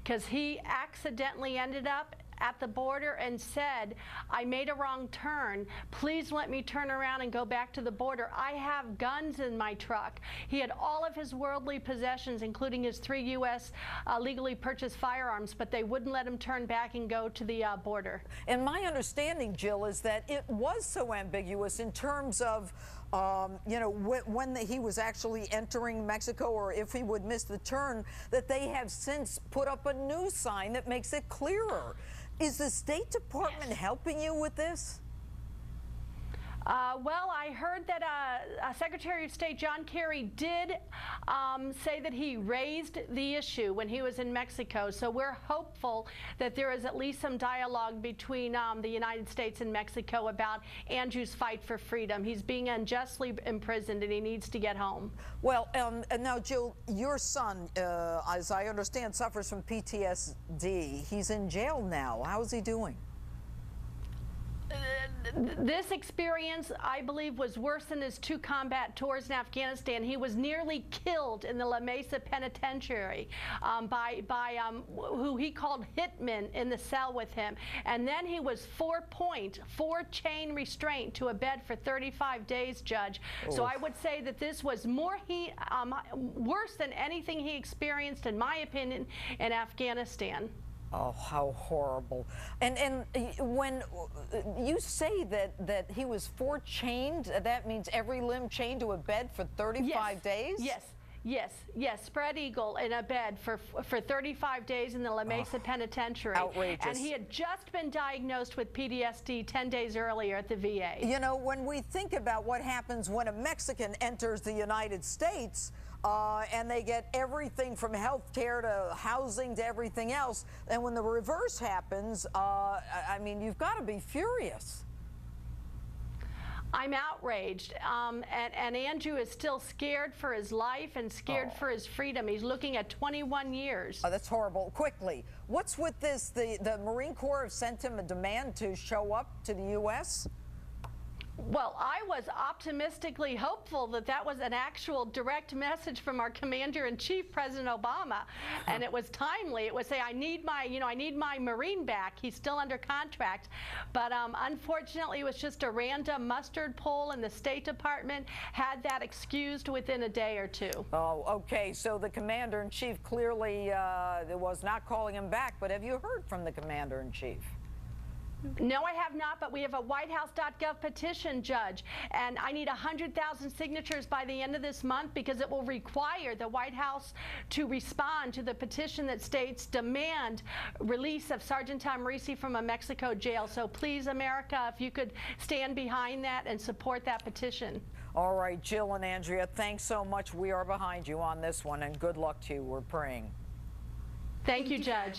because he accidentally ended up at the border and said, I made a wrong turn. Please let me turn around and go back to the border. I have guns in my truck. He had all of his worldly possessions, including his 3 U.S. Legally purchased firearms, but they wouldn't let him turn back and go to the border. And my understanding, Jill, is that it was so ambiguous in terms of, you know, when he was actually entering Mexico or if he would miss the turn, that they have since put up a new sign that makes it clearer. Is the State Department helping you with this? Well, I heard that Secretary of State John Kerry did say that he raised the issue when he was in Mexico. So we're hopeful that there is at least some dialogue between the United States and Mexico about Andrew's fight for freedom. He's being unjustly imprisoned and he needs to get home. Well, and now, Jill, your son, as I understand, suffers from PTSD. He's in jail now. How's he doing? This experience, I believe, was worse than his 2 combat tours in Afghanistan. He was nearly killed in the La Mesa Penitentiary by who he called hitmen in the cell with him. And then he was 4 chain restraint to a bed for 35 days, Judge. Oh. So I would say that this was worse than anything he experienced, in my opinion, in Afghanistan. Oh, how horrible. And when you say that he was 4 chained, that means every limb chained to a bed for 35 days? Yes, spread eagle in a bed for 35 days in the La Mesa Penitentiary. Outrageous. And he had just been diagnosed with PTSD 10 days earlier at the VA. You know, when we think about what happens when a Mexican enters the United States, and they get everything from health care to housing to everything else, and when the reverse happens, I mean, you've got to be furious. I'm outraged, and Andrew is still scared for his life and scared for his freedom. He's looking at 21 years. Oh, that's horrible. Quickly, what's with this? The Marine Corps have sent him a demand to show up to the U.S.? Well, I was optimistically hopeful that that was an actual direct message from our Commander-in-Chief, President Obama, and it was timely. It would say, I need my Marine back. He's still under contract. But unfortunately, it was just a random mustard poll, and the State Department had that excused within a day or 2. Oh, okay. So the Commander-in-Chief clearly was not calling him back. But have you heard from the Commander-in-Chief? No, I have not, but we have a WhiteHouse.gov petition, Judge, and I need 100,000 signatures by the end of this month because it will require the White House to respond to the petition that states demand release of Sergeant Thamoressi from a Mexico jail. So please, America, if you could stand behind that and support that petition. All right, Jill and Andrea, thanks so much. We are behind you on this one, and good luck to you. We're praying. Thank you, Judge.